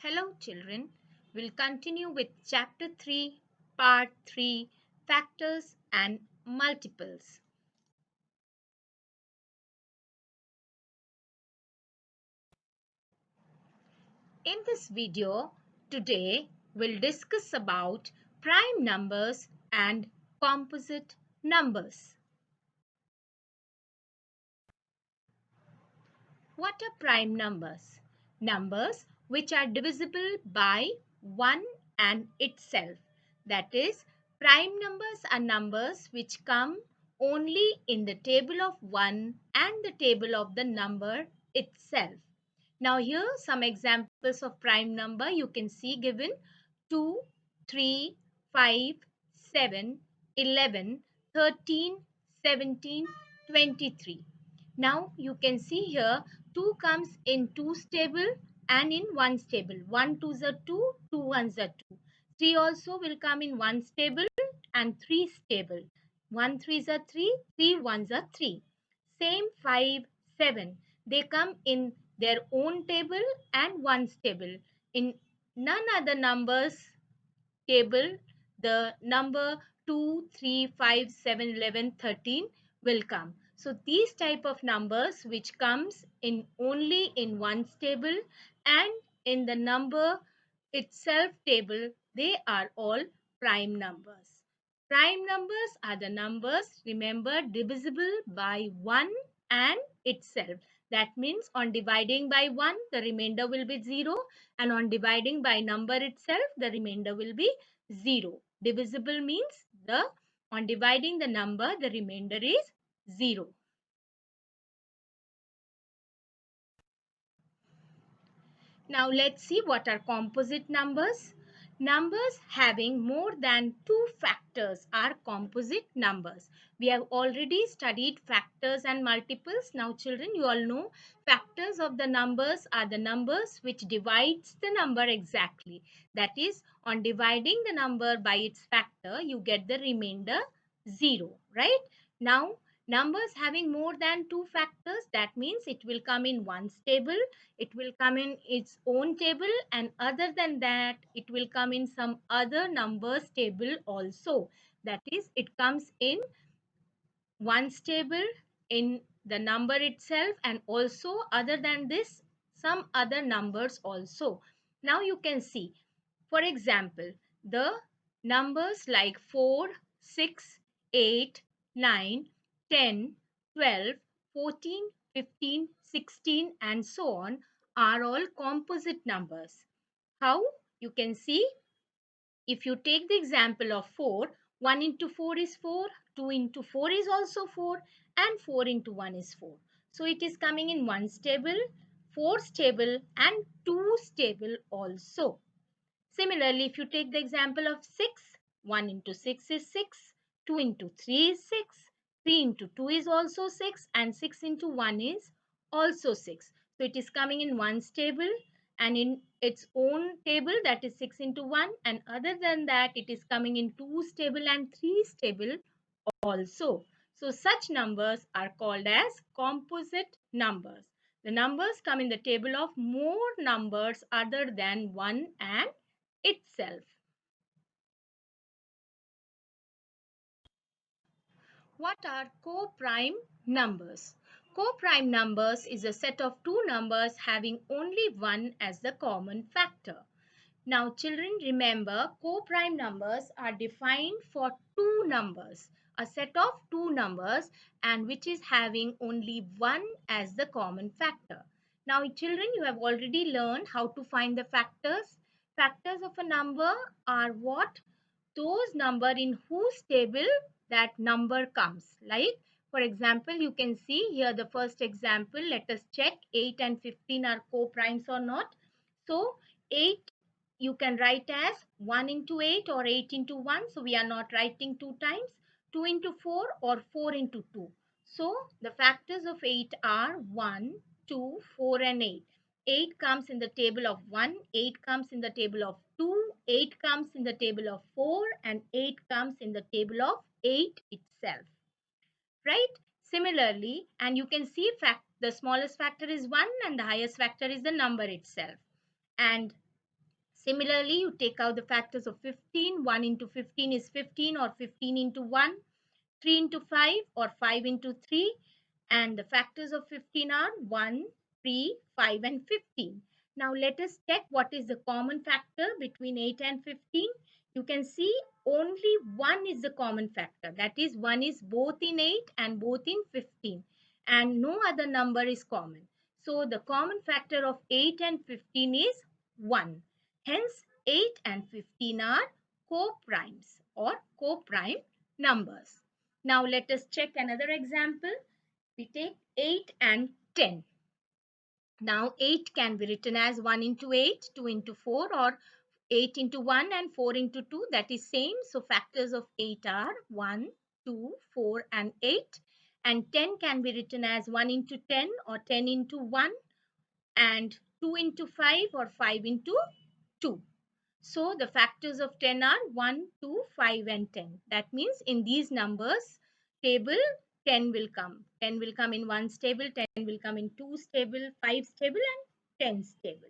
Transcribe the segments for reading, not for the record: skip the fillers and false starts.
Hello, children. We'll continue with Chapter 3, Part 3 Factors and Multiples. In this video, today we'll discuss about prime numbers and composite numbers. What are prime numbers? Numbers which are divisible by 1 and itself. That is, prime numbers are numbers which come only in the table of 1 and the table of the number itself. Now here some examples of prime number you can see given 2, 3, 5, 7, 11, 13, 17, 23. Now you can see here 2 comes in 2's table and in 1's table. 1 2's are 2, 2 1's are 2. 3 also will come in 1's table and 3's table. 1 3's are 3, 3 1's are 3. Same 5, 7. They come in their own table and 1's table. In none other numbers table, the number 2, 3, 5, 7, 11, 13 will come. So these type of numbers which comes in only in one's table and in the number itself table, they are all prime numbers. Prime numbers are the numbers, remember, divisible by 1 and itself. That means on dividing by 1, the remainder will be 0, and on dividing by number itself, the remainder will be 0. Divisible means the on dividing the number, the remainder is 0. Now let's see what are composite numbers. Numbers having more than two factors are composite numbers. We have already studied factors and multiples. Now children, you all know factors of the numbers are the numbers which divides the number exactly. That is, on dividing the number by its factor, you get the remainder 0, right? Now numbers having more than two factors, that means it will come in one's table, it will come in its own table, and other than that it will come in some other numbers table also. That is, it comes in one's table, in the number itself, and also other than this some other numbers also. Now you can see, for example, the numbers like 4, 6, 8, 9, 10, 12, 14, 15, 16, and so on are all composite numbers. How? You can see, if you take the example of 4, 1 into 4 is 4, 2 into 4 is also 4, and 4 into 1 is 4. So it is coming in 1's table, 4's table, and 2's table also. Similarly, if you take the example of 6, 1 into 6 is 6, 2 into 3 is 6, 3 into 2 is also 6, and 6 into 1 is also 6. So it is coming in 1's table and in its own table, that is 6 into 1, and other than that it is coming in 2's table and 3's table also. So such numbers are called as composite numbers. The numbers come in the table of more numbers other than 1 and itself. What are co-prime numbers? Co-prime numbers is a set of two numbers having only 1 as the common factor. Now children, remember, co-prime numbers are defined for two numbers, a set of two numbers, and which is having only 1 as the common factor. Now children, you have already learned how to find the factors. Factors of a number are what? Those number in whose table that number comes. Like, for example, you can see here the first example. Let us check 8 and 15 are co-primes or not. So 8 you can write as 1 into 8 or 8 into 1. So we are not writing two times. 2 into 4 or 4 into 2. So the factors of 8 are 1, 2, 4 and 8. 8 comes in the table of 1, 8 comes in the table of 2, 8 comes in the table of 4, and 8 comes in the table of 8 itself. Right? Similarly, and you can see the smallest factor is 1 and the highest factor is the number itself. And Similarly, you take out the factors of 15. 1 into 15 is 15, or 15 into 1. 3 into 5, or 5 into 3, and the factors of 15 are 1, 3, 5 and 15. Now let us check what is the common factor between 8 and 15. You can see only 1 is the common factor, that is 1 is both in 8 and both in 15, and no other number is common. So the common factor of 8 and 15 is 1. Hence 8 and 15 are co-primes or co-prime numbers. Now let us check another example. We take 8 and 10. Now 8 can be written as 1 into 8, 2 into 4, or 8 into 1 and 4 into 2. That is same. So factors of 8 are 1, 2, 4 and 8. And 10 can be written as 1 into 10, or 10 into 1, and 2 into 5, or 5 into 2. So the factors of 10 are 1, 2, 5 and 10. That means in these numbers table 10 will come. 10 will come in 1's table, 10 will come in 2's table, 5's table and 10's table.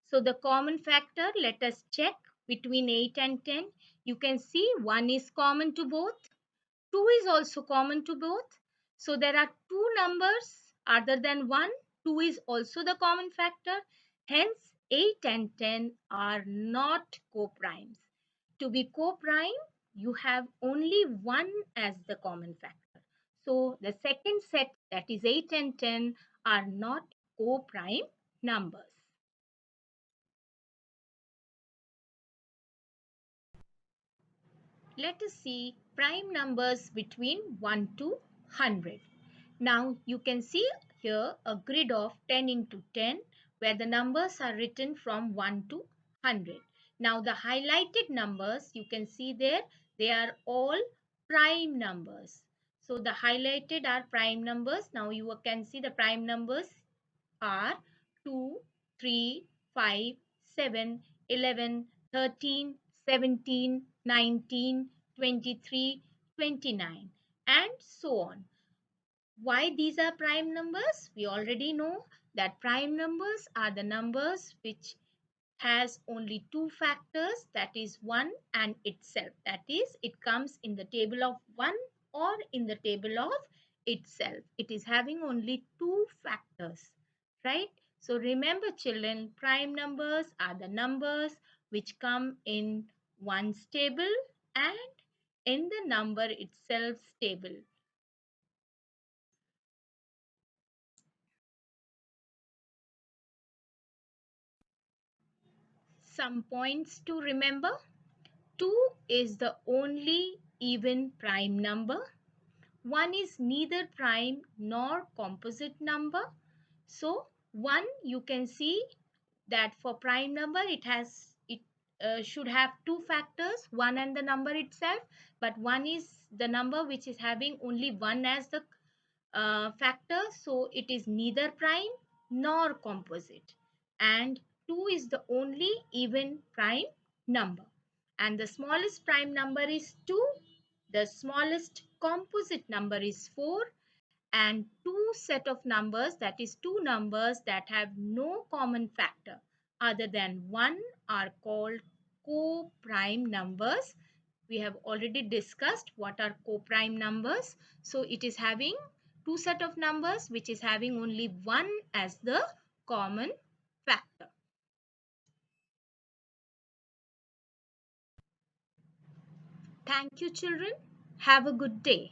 So the common factor, let us check between 8 and 10. You can see 1 is common to both. 2 is also common to both. So there are two numbers other than 1. 2 is also the common factor. Hence 8 and 10 are not co-primes. To be co-prime, you have only 1 as the common factor. So the second set, that is 8 and 10, are not co-prime numbers. Let us see prime numbers between 1 to 100. Now you can see here a grid of 10 into 10 where the numbers are written from 1 to 100. Now the highlighted numbers you can see there, they are all prime numbers. So the highlighted are prime numbers. Now you can see the prime numbers are 2, 3, 5, 7, 11, 13, 17, 19, 23, 29 and so on. Why these are prime numbers? We already know that prime numbers are the numbers which has only two factors, that is 1 and itself. That is, it comes in the table of 1 or in the table of itself. It is having only two factors, right? So remember children, prime numbers are the numbers which come in 1's table and in the number itself's table. Some points to remember. 2 is the only even prime number. 1 is neither prime nor composite number. So 1 you can see that for prime number it should have two factors, 1 and the number itself, but 1 is the number which is having only 1 as the factor, so it is neither prime nor composite. And 2 is the only even prime number. And the smallest prime number is 2. The smallest composite number is 4. And two set of numbers, that is two numbers that have no common factor other than 1 are called co-prime numbers. We have already discussed what are co-prime numbers. So it is having two set of numbers which is having only 1 as the common factor. Thank you children. Have a good day.